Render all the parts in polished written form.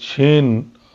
6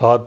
7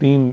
3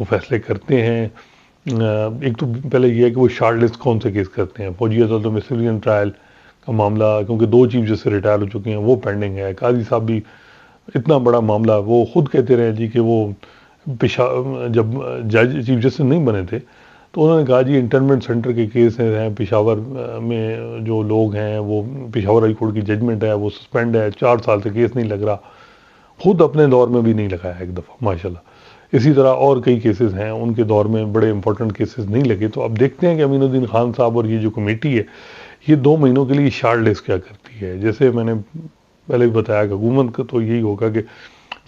وہ فیصلے کرتے ہیں. ایک تو پہلے یہ ہے کہ وہ شارٹ لسٹ کون سے کیس کرتے ہیں. فوجی عدالتوں میں سویلین ٹرائل کا معاملہ، کیونکہ 2 چیف جسٹس ریٹائر ہو چکے ہیں، وہ پینڈنگ ہے. قاضی صاحب بھی اتنا بڑا معاملہ، وہ خود کہتے رہے جی کہ وہ جب جج چیف جسٹس نہیں بنے تھے تو انہوں نے کہا جی انٹرنمنٹ سینٹر کے کیس ہیں پشاور میں، جو لوگ ہیں وہ پشاور ہائی کورٹ کی ججمنٹ ہے، وہ سسپینڈ ہے، 4 سال سے کیس نہیں لگ رہا. خود اپنے دور میں بھی نہیں لگایا ایک دفعہ ماشاءاللہ. اسی طرح اور کئی کیسز ہیں ان کے دور میں بڑے امپورٹنٹ کیسز نہیں لگے. تو اب دیکھتے ہیں کہ امین الدین خان صاحب اور یہ جو کمیٹی ہے یہ 2 مہینوں کے لیے شارٹ لسٹ کیا کرتی ہے. جیسے میں نے پہلے بھی بتایا کہ حکومت کا تو یہی ہوگا کہ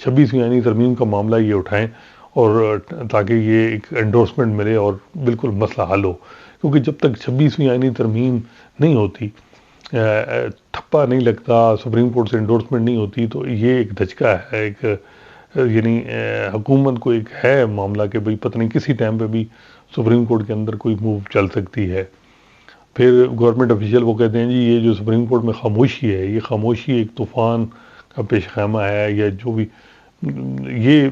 26ویں آئینی ترمیم کا معاملہ یہ اٹھائیں اور تاکہ یہ ایک انڈورسمنٹ ملے اور بالکل مسئلہ حل ہو. کیونکہ جب تک 26ویں آئینی ترمیم نہیں ہوتی، تھپا نہیں لگتا، سپریم کورٹ سے انڈورسمنٹ نہیں ہوتی، تو یہ ایک دھچکا ہے، ایک یعنی حکومت کو ایک ہے معاملہ کہ بھئی پتہ نہیں کسی ٹائم پہ بھی سپریم کورٹ کے اندر کوئی موو چل سکتی ہے. پھر گورنمنٹ افیشیل وہ کہتے ہیں جی یہ جو سپریم کورٹ میں خاموشی ہے، یہ خاموشی ایک طوفان کا پیش خیمہ ہے، یا جو بھی یہ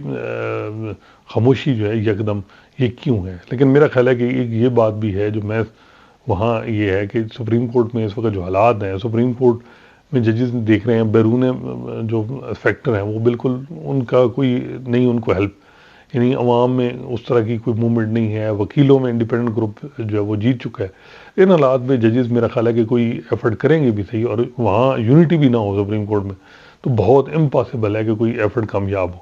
خاموشی جو ہے یکدم یہ کیوں ہے. لیکن میرا خیال ہے کہ یہ بات بھی ہے جو میں وہاں یہ ہے کہ سپریم کورٹ میں اس وقت جو حالات ہیں، سپریم کورٹ میں ججز دیکھ رہے ہیں بیرون جو فیکٹر ہیں وہ بالکل ان کا کوئی نہیں، ان کو ہیلپ، یعنی عوام میں اس طرح کی کوئی موومنٹ نہیں ہے. وکیلوں میں انڈیپینڈنٹ گروپ جو ہے وہ جیت چکا ہے. ان حالات میں ججز میرا خیال ہے کہ کوئی ایفرٹ کریں گے بھی صحیح، اور وہاں یونٹی بھی نہ ہو سپریم کورٹ میں تو بہت امپاسبل ہے کہ کوئی ایفرٹ کامیاب ہو.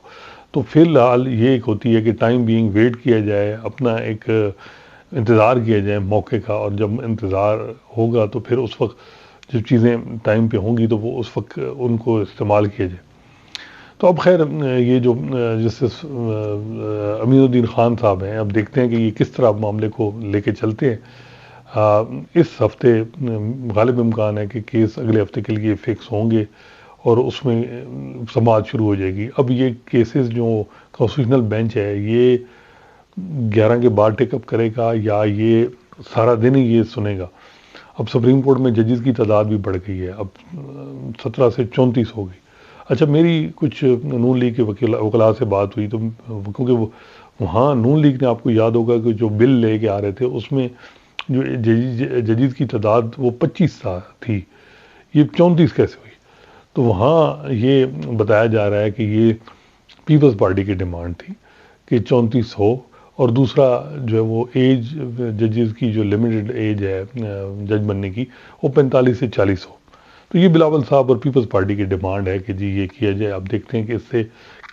تو فی الحال یہ ایک ہوتی ہے کہ ٹائم بینگ ویٹ کیا جائے، اپنا ایک انتظار کیا جائے موقع کا، اور جب انتظار ہوگا تو پھر اس وقت جب چیزیں ٹائم پہ ہوں گی تو وہ اس وقت ان کو استعمال کیا جائے. تو اب خیر یہ جو جسٹس امین الدین خان صاحب ہیں، اب دیکھتے ہیں کہ یہ کس طرح معاملے کو لے کے چلتے ہیں. اس ہفتے غالب امکان ہے کہ کیس اگلے ہفتے کے لیے فکس ہوں گے اور اس میں سماعت شروع ہو جائے گی. اب یہ کیسز جو کانسٹیٹیوشنل بینچ ہے یہ 11 کے بعد ٹیک اپ کرے گا یا یہ سارا دن ہی یہ سنے گا. اب سپریم کورٹ میں ججز کی تعداد بھی بڑھ گئی ہے، اب 17 سے 34 ہو گئی. اچھا میری کچھ نون لیگ کے وکلاء سے بات ہوئی تو کیونکہ وہاں نون لیگ نے، آپ کو یاد ہوگا کہ جو بل لے کے آ رہے تھے اس میں جو ججز کی تعداد وہ 25 تھی، یہ 34 کیسے ہوئی؟ تو وہاں یہ بتایا جا رہا ہے کہ یہ پیپلز پارٹی کی ڈیمانڈ تھی کہ 34 ہو، اور دوسرا جو ہے وہ ایج ججز کی جو لمیٹڈ ایج ہے جج بننے کی وہ 45 سے 40 ہو. تو یہ بلاول صاحب اور پیپلز پارٹی کی ڈیمانڈ ہے کہ جی یہ کیا جائے. اب دیکھتے ہیں کہ اس سے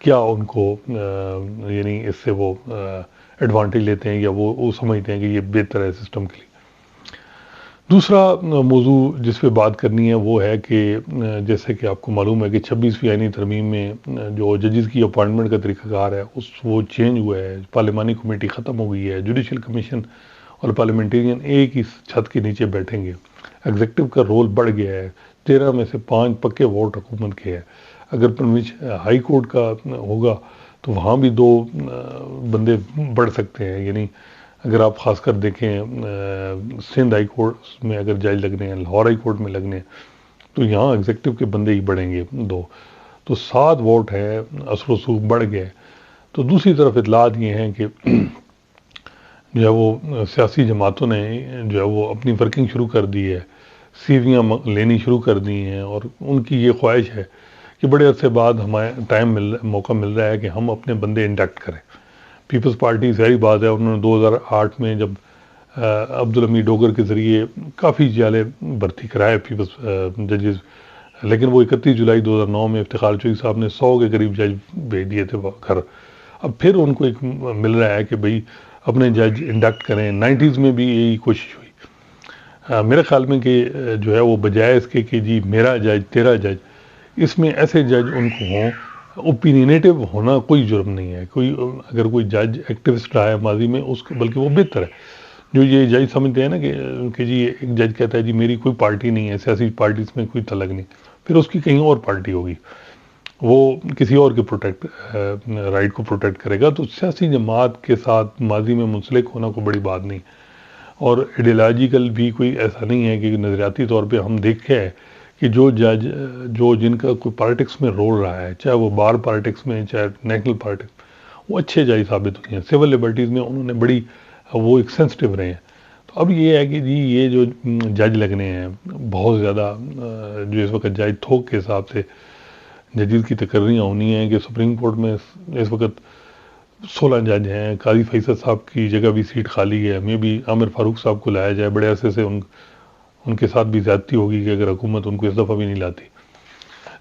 کیا ان کو یعنی اس سے وہ ایڈوانٹیج لیتے ہیں یا وہ سمجھتے ہیں کہ یہ بہتر ہے سسٹم کے لیے. دوسرا موضوع جس پہ بات کرنی ہے وہ ہے کہ جیسے کہ آپ کو معلوم ہے کہ 26ویں آئینی ترمیم میں جو ججز کی اپوائنٹمنٹ کا طریقہ کار ہے وہ چینج ہوا ہے. پارلیمانی کمیٹی ختم ہو گئی ہے، جوڈیشل کمیشن اور پارلیمنٹیرین ایک ہی چھت کے نیچے بیٹھیں گے. ایگزیکٹو کا رول بڑھ گیا ہے، 13 میں سے 5 پکے ووٹ حکومت کے ہیں. اگر ہائی کورٹ کا ہوگا تو وہاں بھی 2 بندے بڑھ سکتے ہیں. یعنی اگر آپ خاص کر دیکھیں سندھ ہائی کورٹ میں اگر جج لگنے ہیں، لاہور ہائی کورٹ میں لگنے ہیں، تو یہاں ایگزیکٹو کے بندے ہی بڑھیں گے 2. تو 7 ووٹ ہے، اثر و رسوخ بڑھ گئے. تو دوسری طرف اطلاعات یہ ہیں کہ جو ہے وہ سیاسی جماعتوں نے جو ہے وہ اپنی ورکنگ شروع کر دی ہے، سیویاں لینی شروع کر دی ہیں، اور ان کی یہ خواہش ہے کہ بڑے عرصے بعد ہمیں موقع مل رہا ہے کہ ہم اپنے بندے انڈکٹ کریں. پیپلز پارٹی ظاہری بات ہے انہوں نے 2008 میں جب عبدالحمید ڈوگر کے ذریعے کافی جالے بھرتی کرائے پیپلز ججز، لیکن وہ 31 جولائی 2009 میں افتخار چوہدری صاحب نے 100 کے قریب جج بھیج دیے تھے گھر. اب پھر ان کو ایک مل رہا ہے کہ بھئی اپنے جج انڈکٹ کریں. 90s میں بھی یہی کوشش ہوئی. میرے خیال میں کہ جو ہے وہ بجائے اس کے کہ جی میرا جج تیرا جج، اس میں ایسے جج ان کو ہوں. اوپینینیٹو ہونا کوئی جرم نہیں ہے. اگر کوئی جج ایکٹیوسٹ رہا ہے ماضی میں اس کو، بلکہ وہ بہتر ہے. جو یہ جج سمجھتے ہیں نا کہ جی ایک جج کہتا ہے جی میری کوئی پارٹی نہیں ہے، سیاسی پارٹیز میں کوئی تعلق نہیں، پھر اس کی کہیں اور پارٹی ہوگی، وہ کسی اور کے رائٹ کو پروٹیکٹ کرے گا. تو سیاسی جماعت کے ساتھ ماضی میں منسلک ہونا کوئی بڑی بات نہیں. اور ایڈیالوجیکل بھی کوئی ایسا نہیں ہے کہ نظریاتی طور پہ ہم دیکھے ہے کہ جو جج جن کا کوئی پالیٹکس میں رول رہا ہے، چاہے وہ بار پالیٹکس میں چاہے نیشنل پالیٹکس، وہ اچھے جج ثابت ہوئے ہیں. سول لبرٹیز میں انہوں نے بڑی وہ ایک سینسٹیو رہے ہیں. تو اب یہ ہے کہ جی یہ جو جج لگنے ہیں بہت زیادہ جو اس وقت جج تھوک کے حساب سے ججز کی تقرریاں ہونی ہیں کہ سپریم کورٹ میں اس وقت 16 جج ہیں. قاضی فیصل صاحب کی جگہ بھی سیٹ خالی ہے. ہمیں بھی عامر فاروق صاحب کو لایا جائے. بڑے عرصے سے ان کے ساتھ بھی زیادتی ہوگی کہ اگر حکومت ان کو اس دفعہ بھی نہیں لاتی.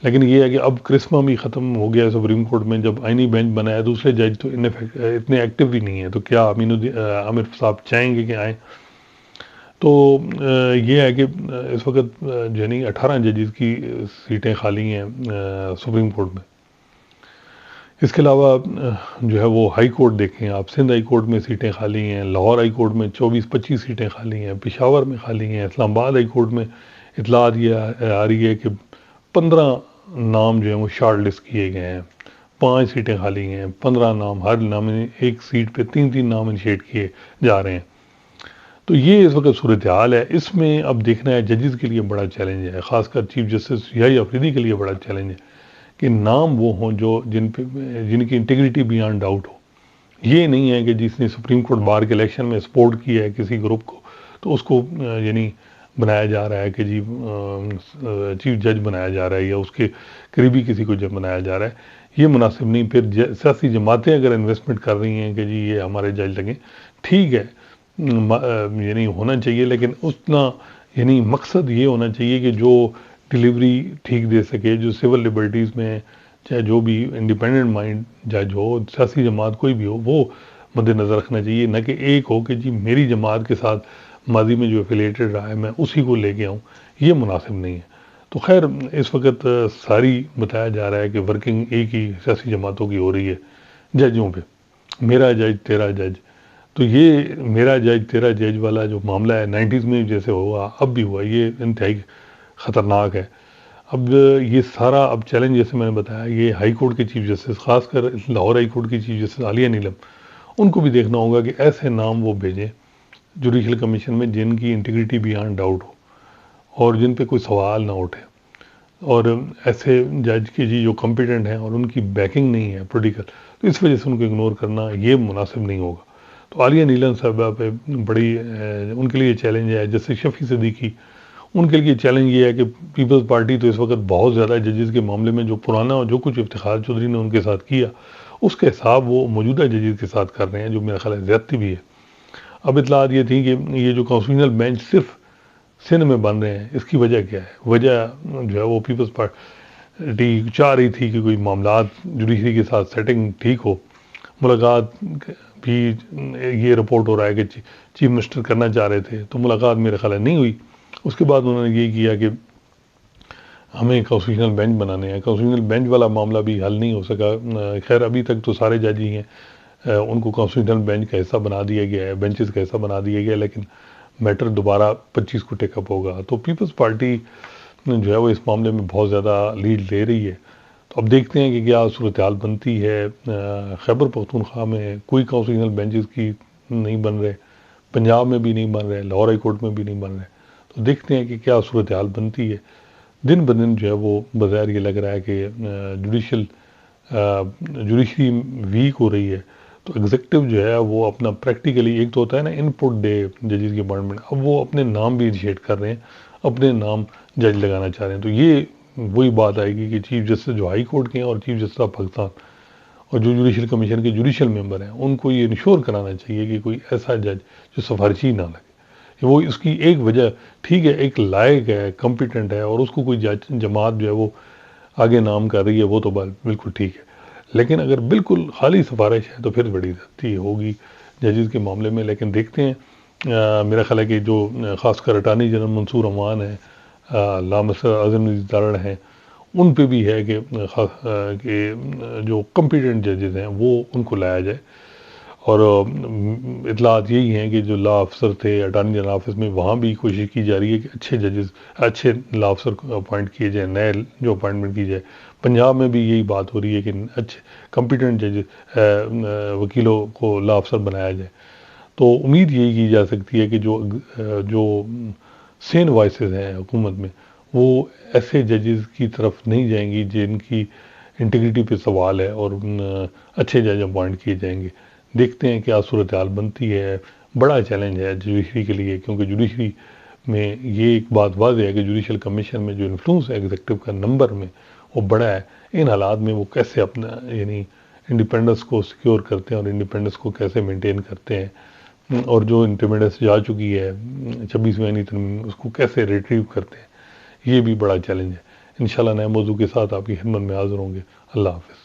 لیکن یہ ہے کہ اب کرسمہ بھی ختم ہو گیا سپریم کورٹ میں. جب آئینی بینچ بنایا دوسرے جج تو اتنے ایکٹیو بھی نہیں ہیں. تو کیا عامر صاحب چاہیں گے کہ آئیں؟ تو یہ ہے کہ اس وقت یعنی 18 ججز کی سیٹیں خالی ہیں سپریم کورٹ میں. اس کے علاوہ جو ہے وہ ہائی کورٹ دیکھیں آپ. سندھ ہائی کورٹ میں سیٹیں خالی ہیں. لاہور ہائی کورٹ میں 24-25 سیٹیں خالی ہیں. پشاور میں خالی ہیں. اسلام آباد ہائی کورٹ میں اطلاعات یہ آ رہی ہے کہ 15 نام جو ہیں وہ شارٹ لسٹ کیے گئے ہیں. 5 سیٹیں خالی ہیں. 15 نام، ہر نام ایک سیٹ پہ 3 نام انیشیٹ کیے جا رہے ہیں. تو یہ اس وقت صورتحال ہے. اس میں اب دیکھنا ہے ججز کے لیے بڑا چیلنج ہے، خاص کر چیف جسٹس یحییٰ آفریدی کے لیے بڑا چیلنج ہے کہ نام وہ ہوں جو جن کی انٹیگریٹی بیانڈ ڈاؤٹ ہو. یہ نہیں ہے کہ جس نے سپریم کورٹ بار کے الیکشن میں سپورٹ کیا ہے کسی گروپ کو تو اس کو یعنی بنایا جا رہا ہے کہ جی چیف جج بنایا جا رہا ہے یا اس کے قریبی کسی کو جج بنایا جا رہا ہے. یہ مناسب نہیں. پھر سیاسی جماعتیں اگر انویسٹمنٹ کر رہی ہیں کہ جی یہ ہمارے جج لگیں، ٹھیک ہے یعنی ہونا چاہیے، لیکن اتنا یعنی مقصد یہ ہونا چاہیے کہ جو ڈیلیوری ٹھیک دے سکے، جو سول لبرٹیز میں چاہے جو بھی انڈیپینڈنٹ مائنڈ جج ہو، سیاسی جماعت کوئی بھی ہو، وہ مد نظر رکھنا چاہیے. نہ کہ ایک ہو کہ جی میری جماعت کے ساتھ ماضی میں جو ایفیلیٹڈ رہا ہے میں اسی کو لے کے آؤں. یہ مناسب نہیں ہے. تو خیر اس وقت ساری بتایا جا رہا ہے کہ ورکنگ ایک ہی سیاسی جماعتوں کی ہو رہی ہے ججوں پہ، میرا جج تیرا جج. تو یہ میرا جج تیرا جج والا جو معاملہ ہے 90s میں جیسے ہوا اب بھی ہوا، یہ انتہائی خطرناک ہے. اب یہ سارا اب چیلنج جیسے میں نے بتایا یہ ہائی کورٹ کے چیف جسٹس، خاص کر لاہور ہائی کورٹ کی چیف جسٹس عالیہ نیلم، ان کو بھی دیکھنا ہوگا کہ ایسے نام وہ بھیجیں جوڈیشل کمیشن میں جن کی انٹیگریٹی بیانڈ ڈاؤٹ ہو اور جن پہ کوئی سوال نہ اٹھے، اور ایسے جج کے جی جو کمپیٹنٹ ہیں اور ان کی بیکنگ نہیں ہے پولیٹیکل، تو اس وجہ سے ان کو اگنور کرنا یہ مناسب نہیں ہوگا. تو عالیہ نیلم صاحبہ پہ بڑی ان کے لیے چیلنج ہے. جیسے شفیع صدیقی، ان کے لیے چیلنج یہ ہے کہ پیپلز پارٹی تو اس وقت بہت زیادہ ججز کے معاملے میں جو پرانا اور جو کچھ افتخار چودھری نے ان کے ساتھ کیا اس کے حساب وہ موجودہ ججز کے ساتھ کر رہے ہیں، جو میرا خیال ہے زیادتی بھی ہے. اب اطلاعات یہ تھیں کہ یہ جو کانسٹیٹیوشنل بینچ صرف سندھ میں بن رہے ہیں، اس کی وجہ کیا ہے؟ وجہ جو ہے وہ پیپلز پارٹی چاہ رہی تھی کہ کوئی معاملات جوڈیشری کے ساتھ سیٹنگ ٹھیک ہو. ملاقات بھی یہ رپورٹ ہو رہا ہے کہ چیف منسٹر کرنا چاہ رہے تھے، تو ملاقات میرے خیال ہے نہیں ہوئی. اس کے بعد انہوں نے یہ کیا کہ ہمیں کانسٹیٹیوشنل بینچ بنانے ہیں. کانسٹیٹیوشنل بینچ والا معاملہ بھی حل نہیں ہو سکا. خیر ابھی تک تو سارے جج ہی ہیں، ان کو کانسٹیٹیوشنل بینچ کا حصہ بنا دیا گیا ہے، بینچز کا حصہ بنا دیا گیا ہے، لیکن میٹر دوبارہ 25 کو ٹیک اپ ہوگا. تو پیپلز پارٹی جو ہے وہ اس معاملے میں بہت زیادہ لیڈ لے رہی ہے. تو اب دیکھتے ہیں کہ کیا صورتحال بنتی ہے. خیبر پختونخوا میں کوئی کانسٹیٹیوشنل بینچز کی نہیں بن رہے، پنجاب میں بھی نہیں بن رہے، لاہور ہائی کورٹ میں بھی نہیں بن رہے. تو دیکھتے ہیں کہ کیا صورتحال بنتی ہے. دن بدن جو ہے وہ بظاہر یہ لگ رہا ہے کہ جوڈیشری ویک ہو رہی ہے. تو ایگزیکٹو جو ہے وہ اپنا پریکٹیکلی، ایک تو ہوتا ہے نا ان پٹ دے ججز کی اپائنٹمنٹ، اب وہ اپنے نام بھی انیشیٹ کر رہے ہیں، اپنے نام جج لگانا چاہ رہے ہیں. تو یہ وہی بات آئے گی کہ چیف جسٹس جو ہائی کورٹ کے ہیں اور چیف جسٹس آف پاکستان اور جو جوڈیشل کمیشن کے جوڈیشل ممبر ہیں ان کو یہ انشور کرانا چاہیے کہ کوئی ایسا جج جو سفارشی نہ لگے. وہ اس کی ایک وجہ ٹھیک ہے، ایک لائق ہے، کمپیٹنٹ ہے، اور اس کو کوئی جماعت جو ہے وہ آگے نام کر رہی ہے، وہ تو بالکل ٹھیک ہے. لیکن اگر بالکل خالی سفارش ہے تو پھر بڑی زیادتی ہوگی ججز کے معاملے میں. لیکن دیکھتے ہیں. میرا خیال ہے کہ جو خاص کر اٹارنی جنرل منصور امان ہیں، لامصر اعظم دارڑ ہیں، ان پہ بھی ہے کہ جو کمپیٹنٹ ججز ہیں وہ ان کو لایا جائے. اور اطلاعات یہی ہیں کہ جو لا افسر تھے اٹارنی جنرل آفس میں، وہاں بھی کوشش کی جا رہی ہے کہ اچھے ججز، اچھے لا افسر اپوائنٹ کیے جائیں، نئے جو اپوائنٹمنٹ کی جائے. پنجاب میں بھی یہی بات ہو رہی ہے کہ اچھے کمپیٹنٹ ججز وکیلوں کو لا افسر بنایا جائے. تو امید یہی کی جا سکتی ہے کہ جو سین وائسز ہیں حکومت میں، وہ ایسے ججز کی طرف نہیں جائیں گی جن کی انٹیگریٹی پہ سوال ہے، اور اچھے جج اپوائنٹ کیے جائیں گے۔ دیکھتے ہیں کیا صورتحال بنتی ہے۔ بڑا چیلنج ہے جوڈیشری کے لیے، کیونکہ جوڈیشری میں یہ ایک بات واضح ہے کہ جوڈیشل کمیشن میں جو انفلوئنس ہے ایگزیکٹو کا نمبر میں وہ بڑا ہے۔ ان حالات میں وہ کیسے اپنا یعنی انڈیپینڈنس کو سیکیور کرتے ہیں اور انڈیپینڈنس کو کیسے مینٹین کرتے ہیں، اور جو انڈیپینڈنس جا چکی ہے 26ویں ترمیم اس کو کیسے ریٹریو کرتے ہیں، یہ بھی بڑا چیلنج ہے۔ انشاءاللہ نئے موضوع کے ساتھ آپ کی خدمت میں حاضر ہوں گے۔ اللہ حافظ۔